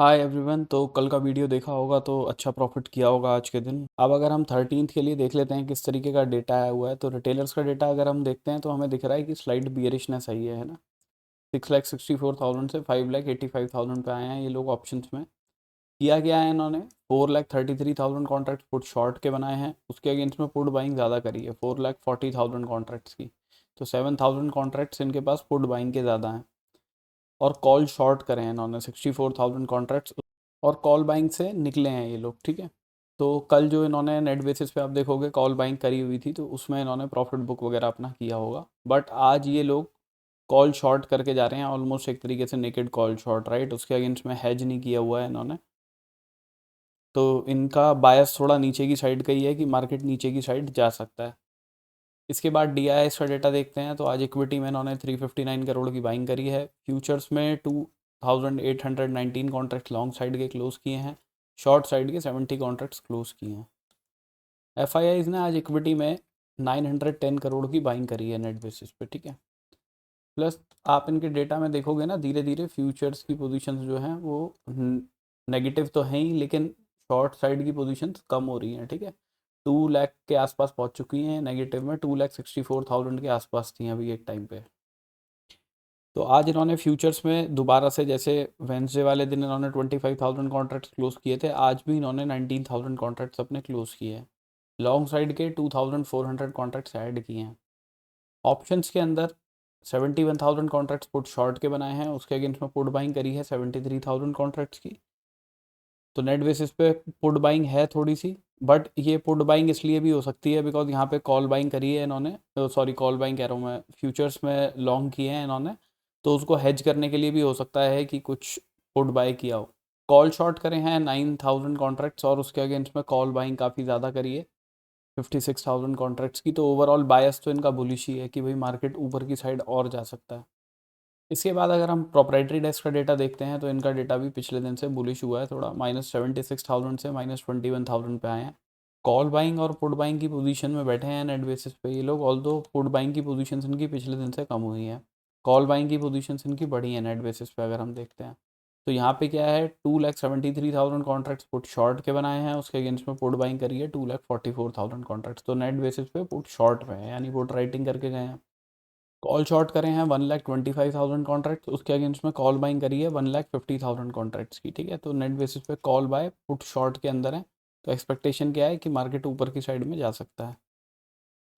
Hi everyone. तो कल का वीडियो देखा होगा तो अच्छा प्रॉफिट किया होगा आज के दिन। अब अगर हम 13th के लिए देख लेते हैं किस तरीके का डेटा आया हुआ है, तो रिटेलर्स का डेटा अगर हम देखते हैं तो हमें दिख रहा है कि स्लाइड बियरिशनेस आई है ना। 6,64,000 से 5,85,000 पे आए हैं ये लोग ऑप्शंस में। किया गया है इन्होंने 4,33,000 कॉन्ट्रैक्ट पुट शॉर्ट के बनाए हैं, उसके अगेंस्ट में पुट बाइंग ज़्यादा करी है 4,40,000 कॉन्ट्रैक्ट्स की। तो 7,000 कॉन्ट्रैक्ट्स इनके पास पुट बाइंग के ज़्यादा हैं। और कॉल शॉर्ट करें इन्होंने 64,000 कॉन्ट्रैक्ट्स, और कॉल बाइंग से निकले हैं ये लोग, ठीक है। तो कल जो इन्होंने नेट बेसिस पे आप देखोगे कॉल बाइंग करी हुई थी, तो उसमें इन्होंने प्रॉफिट बुक वगैरह अपना किया होगा। बट आज ये लोग कॉल शॉर्ट करके जा रहे हैं, ऑलमोस्ट एक तरीके से नेकेड कॉल शॉर्ट, राइट। उसके अगेंस्ट में हेज नहीं किया हुआ है इन्होंने। तो इनका बायस थोड़ा नीचे की साइड का ही है कि मार्केट नीचे की साइड जा सकता है। इसके बाद DIS का डेटा देखते हैं, तो आज इक्विटी में इन्होंने 359 करोड़ की बाइंग करी है। फ्यूचर्स में 2,819 कॉन्ट्रैक्ट लॉन्ग साइड के क्लोज किए हैं, शॉर्ट साइड के 70 कॉन्ट्रैक्ट्स क्लोज किए हैं। FIIs ने आज इक्विटी में 910 करोड़ की बाइंग करी है नेट बेसिस पे, ठीक है। प्लस आप इनके डेटा में देखोगे ना, धीरे धीरे फ्यूचर्स की पोजीशंस जो हैं वो नेगेटिव तो हैं ही, लेकिन शॉर्ट साइड की पोजीशंस कम हो रही हैं, ठीक है। 2 लाख के आसपास पहुंच चुकी हैं नेगेटिव में, 2,64,000 के आसपास थी अभी एक टाइम पे। तो आज इन्होंने फ्यूचर्स में दोबारा से, जैसे वेंसडे वाले दिन इन्होंने 25,000 कॉन्ट्रैक्ट्स क्लोज किए थे, आज भी इन्होंने 19,000 कॉन्ट्रैक्ट्स अपने क्लोज किए हैं। लॉन्ग साइड के 2,400 कॉन्ट्रैक्ट्स ऐड किए हैं। ऑप्शंस के अंदर 71,000 कॉन्ट्रैक्ट्स पुट शॉर्ट के बनाए हैं, उसके अगेंस्ट में पुट बाइंग करी है 73,000 कॉन्ट्रैक्ट्स की। तो नेट बेसिस पे पुट बाइंग है थोड़ी सी, बट ये पुट बाइंग इसलिए भी हो सकती है बिकॉज यहाँ पे कॉल बाइंग करी है इन्होंने, सॉरी कॉल बाइंग कह रहा हूँ मैं, फ्यूचर्स में लॉन्ग किए हैं इन्होंने। तो उसको हेज करने के लिए भी हो सकता है कि कुछ पुट बाय किया हो। कॉल शॉर्ट करे हैं 9,000 कॉन्ट्रैक्ट्स, और उसके अगेंस्ट में कॉल बाइंग काफ़ी ज़्यादा करी है 56,000 कॉन्ट्रैक्ट्स की। तो ओवरऑल बायस तो इनका बुलिश ही है कि भाई मार्केट ऊपर की साइड और जा सकता है। इसके बाद अगर हम प्रोप्राइटरी डेस्क का डेटा देखते हैं, तो इनका डेटा भी पिछले दिन से बुलिश हुआ है, थोड़ा -76,000 से -21,000 पे आए हैं। कॉल बाइंग और पुट बाइंग की पोजीशन में बैठे हैं नेट बेसिस पे ये लोग, ऑल्दो पुट बाइंग की पोजीशन इनकी पिछले दिन से कम हुई है, कॉल बाइंग की पोजीशन इनकी बढ़ी है नेट बेसिस पे अगर हम देखते हैं। तो यहाँ पे क्या है, 2,73,000 कॉन्ट्रैक्ट्स पुट शॉर्ट के बनाए हैं, उसके अगेंस्ट में पुट बाइंग करी है 2,44,000 कॉन्ट्रैक्ट्स। तो नेट बेसिस पे पुट शॉर्ट में है, यानी पुट राइटिंग करके गए हैं। कॉल शॉर्ट करे हैं 1,25,000 कॉन्ट्रैक्ट, उसके अगेंस्ट में कॉल बाइंग करी है 1,50,000 कॉन्ट्रैक्ट्स की, ठीक है। तो नेट बेसिस पे कॉल बाय पुट शॉर्ट के अंदर है। तो एक्सपेक्टेशन क्या है कि मार्केट ऊपर की साइड में जा सकता है।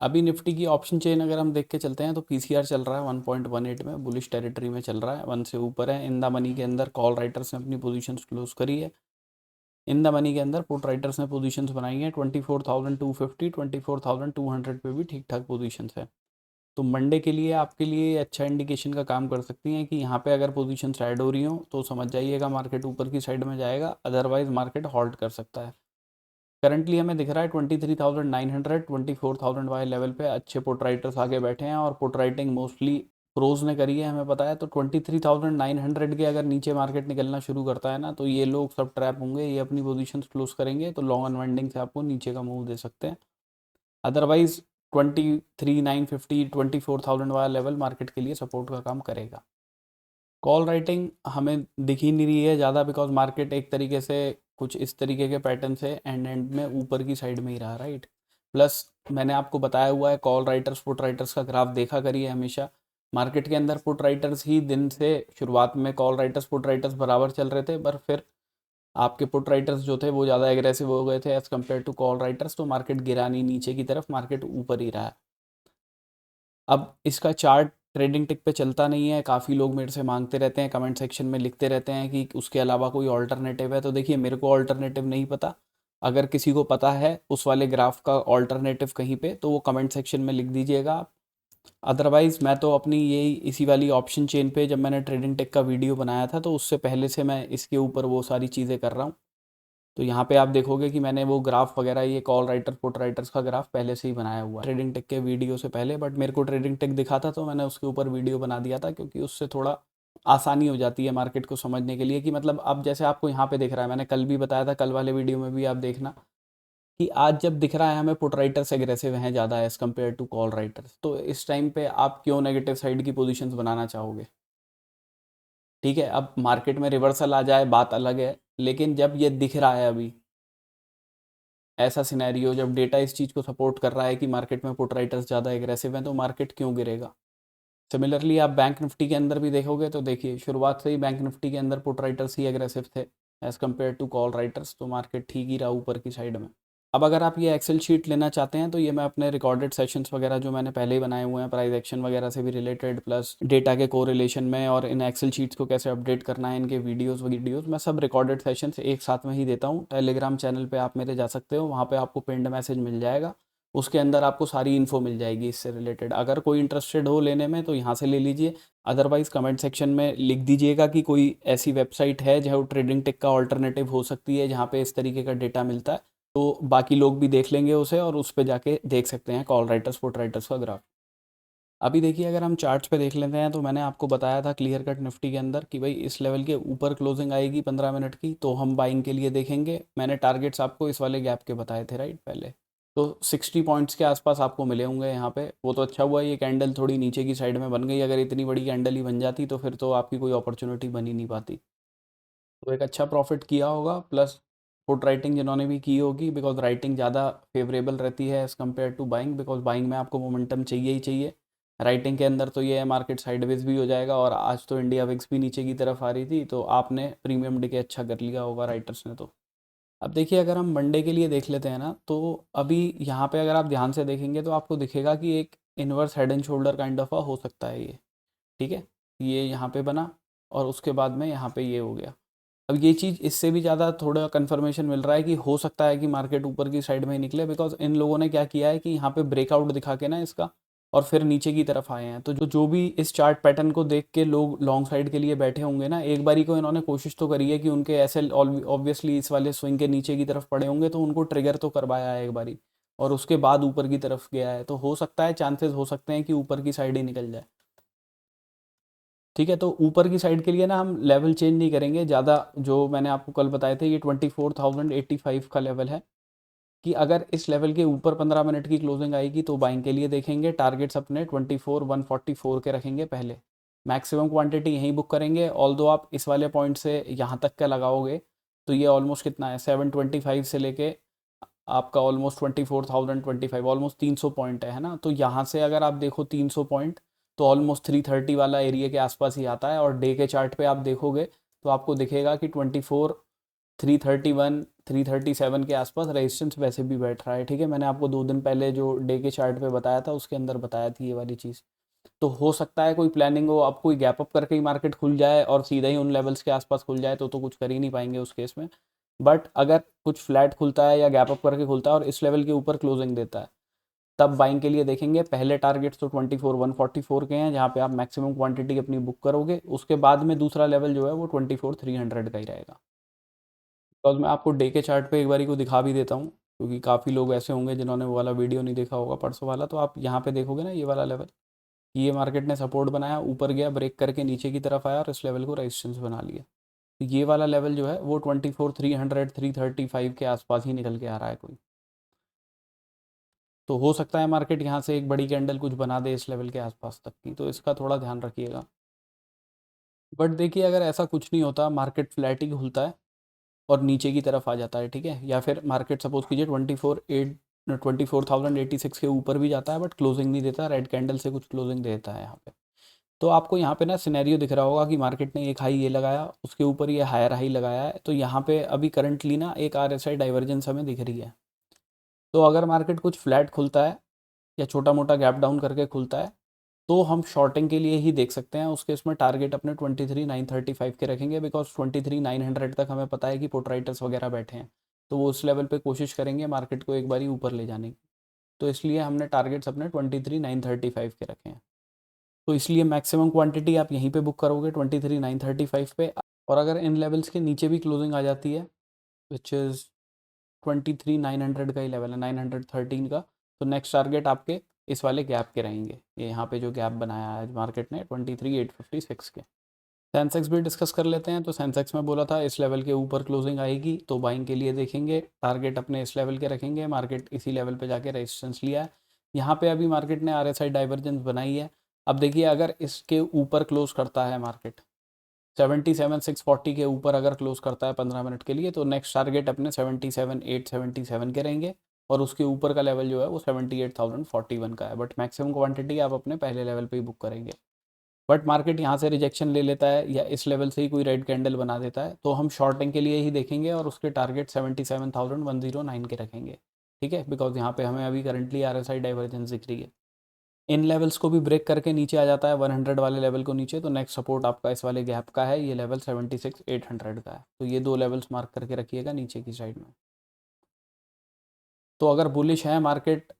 अभी निफ्टी की ऑप्शन चेन अगर हम देख के चलते हैं, तो PCR चल रहा है 1.18 में, बुलिश टेरिटरी में चल रहा है, 1 से ऊपर है। इन द मनी के अंदर कॉल राइटर्स ने अपनी पोजीशंस क्लोज करी है। इन द मनी के अंदर पुट राइटर्स ने पोजीशंस बनाई हैं 24,250, 24,200 पे भी ठीक ठाक पोजीशंस है। तो मंडे के लिए आपके लिए अच्छा इंडिकेशन का काम कर सकती हैं कि यहाँ पे अगर पोजीशन ऐड हो रही हो तो समझ जाइएगा मार्केट ऊपर की साइड में जाएगा, अदरवाइज मार्केट हॉल्ट कर सकता है। करंटली हमें दिख रहा है 23,900, 24,000 वाले लेवल पे अच्छे पुट राइटर्स आगे बैठे हैं, और पुट राइटिंग मोस्टली प्रोज ने करी है हमें पता है। तो 23,900 के अगर नीचे मार्केट निकलना शुरू करता है ना, तो ये लोग सब ट्रैप होंगे, ये अपनी पोजीशन क्लोज करेंगे, तो लॉन्ग अनवाइंडिंग से आपको नीचे का मूव दे सकते हैं। अदरवाइज 23,950, 24,000 वाला लेवल मार्केट के लिए सपोर्ट का काम करेगा। कॉल राइटिंग हमें दिख ही नहीं रही है ज़्यादा, बिकॉज मार्केट एक तरीके से कुछ इस तरीके के पैटर्न से एंड में ऊपर की साइड में ही रहा, राइट। प्लस मैंने आपको बताया हुआ है कॉल राइटर्स पुट राइटर्स का ग्राफ देखा करिए हमेशा। मार्केट के अंदर पुट राइटर्स ही दिन से शुरुआत में कॉल राइटर्स पुट राइटर्स बराबर चल रहे थे, पर फिर आपके पुट राइटर्स जो थे वो ज़्यादा एग्रेसिव हो गए थे as compare to call writers, तो मार्केट गिरा नहीं नीचे की तरफ, मार्केट ऊपर ही रहा है। अब इसका चार्ट ट्रेडिंग टिक पे चलता नहीं है, काफ़ी लोग मेरे से मांगते रहते हैं, कमेंट सेक्शन में लिखते रहते हैं कि उसके अलावा कोई ऑल्टरनेटिव है। तो देखिए, मेरे को ऑल्टरनेटिव नहीं पता। अगर किसी को पता है उस वाले ग्राफ का ऑल्टरनेटिव कहीं पे, तो वो कमेंट सेक्शन में लिख दीजिएगा आप। अदरवाइज़ मैं तो अपनी यही इसी वाली ऑप्शन चेन पे जब मैंने ट्रेडिंग टेक का वीडियो बनाया था, तो उससे पहले से मैं इसके ऊपर वो सारी चीज़ें कर रहा हूँ। तो यहाँ पे आप देखोगे कि मैंने वो ग्राफ वगैरह, ये कॉल राइटर पुट राइटर्स का ग्राफ पहले से ही बनाया हुआ है ट्रेडिंग टेक के वीडियो से पहले, बट मेरे को ट्रेडिंग टेक दिखा था तो मैंने उसके ऊपर वीडियो बना दिया था, क्योंकि उससे थोड़ा आसानी हो जाती है मार्केट को समझने के लिए। कि मतलब अब जैसे आपको यहाँ पे दिख रहा है, मैंने कल भी बताया था, कल वाले वीडियो में भी आप देखना कि आज जब दिख रहा है हमें पुट राइटर्स एग्रेसिव हैं ज़्यादा as compare to call writers, तो इस टाइम पे आप क्यों नेगेटिव साइड की पोजीशंस बनाना चाहोगे, ठीक है, अब मार्केट में रिवर्सल आ जाए बात अलग है, लेकिन जब ये दिख रहा है अभी ऐसा सिनेरियो, जब डेटा इस चीज़ को सपोर्ट कर रहा है कि मार्केट में पुट राइटर्स ज़्यादा एग्रेसिव हैं, तो मार्केट क्यों गिरेगा। सिमिलरली आप बैंक निफ्टी के अंदर भी देखोगे तो देखिए शुरुआत से ही बैंक निफ्टी के अंदर पुट राइटर्स ही एग्रेसिव थे as compare to call writers, तो मार्केट ठीक ही रहा ऊपर की साइड में। अब अगर आप ये एक्सेल शीट लेना चाहते हैं तो ये मैं अपने रिकॉर्डेड सेशंस वगैरह जो मैंने पहले ही बनाए हुए हैं प्राइस एक्शन वगैरह से भी रिलेटेड, प्लस डेटा के कोरिलेशन में और इन एक्सेल शीट्स को कैसे अपडेट करना है, इनके वीडियोस मैं सब रिकॉर्डेड सेशंस एक साथ में ही देता हूँ। टेलीग्राम चैनल पे आप मेरे जा सकते हो, वहाँ पे आपको पिंड मैसेज मिल जाएगा, उसके अंदर आपको सारी इन्फो मिल जाएगी इससे रिलेटेड। अगर कोई इंटरेस्टेड हो लेने में तो यहाँ से ले लीजिए, अदरवाइज़ कमेंट सेक्शन में लिख दीजिएगा कि कोई ऐसी वेबसाइट है जो ट्रेडिंग टेक का ऑल्टरनेटिव हो सकती है जहाँ पे इस तरीके का डेटा मिलता है, तो बाकी लोग भी देख लेंगे उसे और उस पे जाके देख सकते हैं कॉल राइटर्स पुट राइटर्स का ग्राफ। अभी देखिए अगर हम चार्ट्स पे देख लेते हैं तो मैंने आपको बताया था क्लियर कट निफ्टी के अंदर कि भाई इस लेवल के ऊपर क्लोजिंग आएगी 15 मिनट की तो हम बाइंग के लिए देखेंगे। मैंने टारगेट्स आपको इस वाले गैप के बताए थे राइट पहले, तो 60 पॉइंट्स के आसपास आपको मिले होंगे यहाँ पे। वो तो अच्छा हुआ ये कैंडल थोड़ी नीचे की साइड में बन गई, अगर इतनी बड़ी कैंडल ही बन जाती तो फिर तो आपकी कोई अपॉर्चुनिटी बन ही नहीं पाती। तो एक अच्छा प्रॉफिट किया होगा, प्लस पुट राइटिंग जिन्होंने भी की होगी, बिकॉज राइटिंग ज़्यादा फेवरेबल रहती है as compare to buying, because buying में आपको मोमेंटम चाहिए ही चाहिए। राइटिंग के अंदर तो ये है मार्केट साइडवेज भी हो जाएगा, और आज तो इंडिया विक्स भी नीचे की तरफ आ रही थी, तो आपने प्रीमियम डिके अच्छा कर लिया होगा राइटर्स ने। तो अब देखिए अगर हम मंडे के लिए देख लेते हैं ना, तो अभी यहाँ पे अगर आप ध्यान से देखेंगे तो आपको दिखेगा कि एक inverse head and shoulder kind of हो सकता है ये, ठीक है। ये यहाँ पे बना और उसके बाद में यहाँ पे ये हो गया। अब ये चीज़ इससे भी ज़्यादा थोड़ा कंफर्मेशन मिल रहा है कि हो सकता है कि मार्केट ऊपर की साइड में ही निकले, बिकॉज इन लोगों ने क्या किया है कि यहाँ पे ब्रेकआउट दिखा के ना इसका और फिर नीचे की तरफ आए हैं। तो जो भी इस चार्ट पैटर्न को देख के लोग लॉन्ग साइड के लिए बैठे होंगे ना, एक बारी को इन्होंने कोशिश तो करी है कि उनके ऐसे ऑब्वियसली इस वाले स्विंग के नीचे की तरफ पड़े होंगे, तो उनको ट्रिगर तो करवाया है एक बारी और उसके बाद ऊपर की तरफ गया है। तो हो सकता है, चांसेस हो सकते हैं कि ऊपर की साइड ही निकल जाए, ठीक है। तो ऊपर की साइड के लिए ना हम लेवल चेंज नहीं करेंगे ज़्यादा। जो मैंने आपको कल बताए थे ये 24,085 का लेवल है, कि अगर इस लेवल के ऊपर 15 मिनट की क्लोजिंग आएगी तो बाइंग के लिए देखेंगे। टारगेट्स अपने 24,144 के रखेंगे पहले, मैक्सिमम क्वांटिटी यहीं बुक करेंगे। ऑल दो आप इस वाले पॉइंट से यहाँ तक का लगाओगे तो ये ऑलमोस्ट कितना है 725 से लेके आपका ऑलमोस्ट 24,025, ऑलमोस्ट 300 पॉइंट है ना। तो यहाँ से अगर आप देखो 300 पॉइंट तो ऑलमोस्ट 330 वाला एरिया के आसपास ही आता है। और डे के चार्ट पे आप देखोगे तो आपको दिखेगा कि 24, 331, 337 के आसपास रेजिस्टेंस वैसे भी बैठ रहा है, ठीक है। मैंने आपको 2 दिन पहले जो डे के चार्ट पे बताया था उसके अंदर बताया थी ये वाली चीज़। तो हो सकता है कोई प्लानिंग हो, अब कोई गैप अप करके ही मार्केट खुल जाए और सीधा ही उन लेवल्स के आसपास खुल जाए तो कुछ कर ही नहीं पाएंगे उस केस में। बट अगर कुछ फ्लैट खुलता है या गैप अप करके खुलता है और इस लेवल के ऊपर क्लोजिंग देता है, तब बाइंग के लिए देखेंगे। पहले टारगेट्स तो 24,144 के हैं जहाँ पे आप मैक्सिमम क्वांटिटी अपनी बुक करोगे। उसके बाद में दूसरा लेवल जो है वो 24,300 का ही रहेगा। बिकॉज मैं आपको डे के चार्ट पे एक बारी को दिखा भी देता हूँ, क्योंकि काफ़ी लोग ऐसे होंगे जिन्होंने वो वाला वीडियो नहीं देखा होगा परसों वाला। तो आप यहाँ पे देखोगे ना ये वाला लेवल, ये मार्केट ने सपोर्ट बनाया, ऊपर गया, ब्रेक करके नीचे की तरफ आया और इस लेवल को रेजिस्टेंस बना लिया। तो ये वाला लेवल जो है वो 24,300, 335 के आसपास ही निकल के आ रहा है कोई। तो हो सकता है मार्केट यहाँ से एक बड़ी कैंडल कुछ बना दे इस लेवल के आसपास तक की, तो इसका थोड़ा ध्यान रखिएगा। बट देखिए अगर ऐसा कुछ नहीं होता, मार्केट फ्लैट ही खुलता है और नीचे की तरफ आ जाता है, ठीक है। या फिर मार्केट सपोज कीजिए 24,086 के ऊपर भी जाता है बट क्लोजिंग नहीं देता, रेड कैंडल से कुछ क्लोजिंग देता है यहाँ पे। तो आपको यहाँ पे ना सिनेरियो दिख रहा होगा कि मार्केट ने एक हाई ये लगाया, उसके ऊपर ये हायर हाई लगाया है। तो यहाँ पे अभी करंटली ना एक RSI डाइवर्जेंस हमें दिख रही है। तो अगर मार्केट कुछ फ्लैट खुलता है या छोटा मोटा गैप डाउन करके खुलता है तो हम शॉर्टिंग के लिए ही देख सकते हैं। उसके इसमें टारगेट अपने 23,935 के रखेंगे, बिकॉज 23,900 तक हमें पता है कि पुट राइटर्स वगैरह बैठे हैं, तो वो उस लेवल पे कोशिश करेंगे मार्केट को एक बारी ऊपर ले जाने की। तो इसलिए हमने टारगेट्स अपने 23,935 के रखे हैं। तो इसलिए मैक्सिमम क्वांटिटी आप यहीं पे बुक करोगे 23,935 पे। और अगर इन लेवल्स के नीचे भी क्लोजिंग आ जाती है, विच इज़ 23,900 का ही लेवल है, 913 का, तो नेक्स्ट टारगेट आपके इस वाले गैप के रहेंगे। ये यहाँ पे जो गैप बनाया है मार्केट ने 23,856 के। सेंसेक्स भी डिस्कस कर लेते हैं। तो सेंसेक्स में बोला था इस लेवल के ऊपर क्लोजिंग आएगी तो बाइंग के लिए देखेंगे, टारगेट अपने इस लेवल के रखेंगे। मार्केट इसी लेवल पे जाके रेजिस्टेंस लिया है। यहाँ पे अभी मार्केट ने RSI डाइवर्जेंस बनाई है। अब देखिए अगर इसके ऊपर क्लोज करता है मार्केट 77,640 के ऊपर अगर क्लोज करता है 15 मिनट के लिए तो नेक्स्ट टारगेट अपने 77,877 के रहेंगे, और उसके ऊपर का लेवल जो है वो 78,041 का है। बट मैक्सिमम क्वांटिटी आप अपने पहले लेवल पे ही बुक करेंगे। बट मार्केट यहाँ से रिजेक्शन ले लेता है या इस लेवल से ही कोई रेड कैंडल बना देता है तो हम शॉर्टिंग के लिए ही देखेंगे और उसके टारगेट 77,109 के रखेंगे। ठीक है, बिकॉज यहाँ पे हमें अभी करंटली RSI डाइवर्जेंस दिख रही है। इन लेवल्स को भी ब्रेक करके नीचे आ जाता है 100 वाले लेवल को नीचे, तो नेक्स्ट सपोर्ट आपका इस वाले गैप का है, ये लेवल 76,800 का है। तो ये दो लेवल्स मार्क करके रखिएगा नीचे की साइड में। तो अगर बुलिश है मार्केट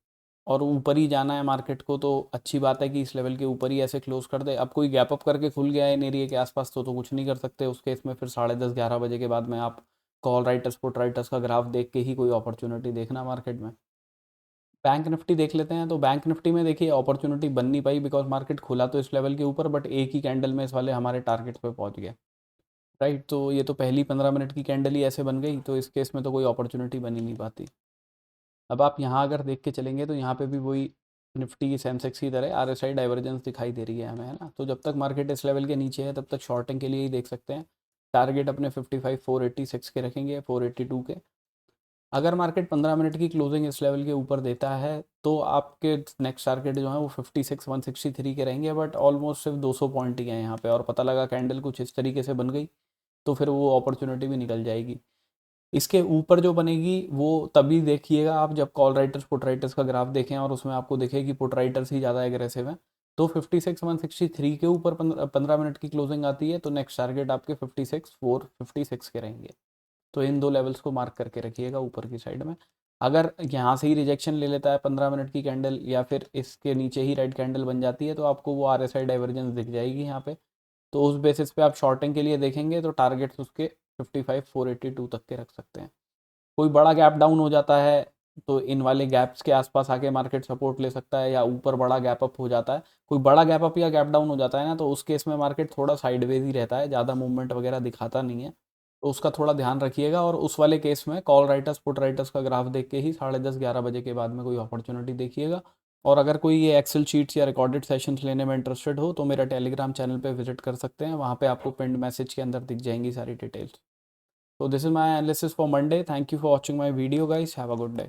और ऊपर ही जाना है मार्केट को तो अच्छी बात है कि इस लेवल के ऊपर ही ऐसे क्लोज कर दे। अब कोई गैप अप करके खुल गया है इन एरिया के आसपास तो कुछ नहीं कर सकते उस केस में। फिर 10:30-11 बजे के बाद में आप कॉल राइटर्स पुट राइटर्स का ग्राफ देख के ही कोई अपॉर्चुनिटी देखना मार्केट में। बैंक निफ्टी देख लेते हैं। तो बैंक निफ्टी में देखिए अपॉर्चुनिटी बन नहीं पाई बिकॉज मार्केट खुला तो इस लेवल के ऊपर, बट एक ही कैंडल में इस वाले हमारे टारगेट पे पहुंच गया। राइट, तो ये तो पहली 15 मिनट की कैंडल ही ऐसे बन गई, तो इस केस में तो कोई अपॉर्चुनिटी बन ही नहीं पाती। अब आप यहाँ अगर देख के चलेंगे तो यहाँ पे भी वही निफ्टी की सेंसेक्स की तरह RSI डाइवर्जेंस दिखाई दे रही है हमें, है ना। तो जब तक मार्केट इस लेवल के नीचे है तब तक शॉर्टिंग के लिए ही देख सकते हैं। टारगेट अपने 55,486 के रखेंगे, 482 के। अगर मार्केट 15 मिनट की क्लोजिंग इस लेवल के ऊपर देता है तो आपके नेक्स्ट टारगेट जो है वो 56,163 के रहेंगे। बट ऑलमोस्ट सिर्फ 200 पॉइंट ही है यहाँ पे, और पता लगा कैंडल कुछ इस तरीके से बन गई तो फिर वो अपॉर्चुनिटी भी निकल जाएगी। इसके ऊपर जो बनेगी वो तभी देखिएगा आप जब कॉल राइटर्स पुट राइटर्स का ग्राफ देखें और उसमें आपको दिखे कि पुट राइटर्स ही ज़्यादा एग्रेसिव हैं। तो 56,163 के ऊपर 15 मिनट की क्लोजिंग आती है तो नेक्स्ट टारगेट आपके 56,456 के रहेंगे। तो इन दो लेवल्स को मार्क करके रखिएगा ऊपर की साइड में। अगर यहाँ से ही रिजेक्शन ले लेता है 15 मिनट की कैंडल या फिर इसके नीचे ही रेड कैंडल बन जाती है तो आपको वो RSI डाइवर्जेंस दिख जाएगी यहाँ पे। तो उस बेसिस पे आप शॉर्टिंग के लिए देखेंगे तो टारगेट्स उसके 55,482 तक के रख सकते हैं। कोई बड़ा गैप डाउन हो जाता है तो इन वाले गैप्स के आसपास आके मार्केट सपोर्ट ले सकता है, या ऊपर बड़ा गैप अप हो जाता है, कोई बड़ा गैप अप या गैप डाउन हो जाता है ना, तो उस केस में मार्केट थोड़ा साइडवेज ही रहता है, ज़्यादा मूवमेंट वगैरह दिखाता नहीं है। तो उसका थोड़ा ध्यान रखिएगा। और उस वाले केस में कॉल राइटर्स पुट राइटर्स का ग्राफ देख के ही 10:30-11 बजे के बाद में कोई अपॉर्चुनिटी देखिएगा। और अगर कोई ये एक्सेल शीट्स या रिकॉर्डेड सेशंस लेने में इंटरेस्टेड हो तो मेरा टेलीग्राम चैनल पे विजिट कर सकते हैं, वहाँ पे आपको पिंड मैसेज के अंदर दिख जाएंगी सारी details. So this is my analysis for Monday. Thank you for watching my video guys. Have a good day.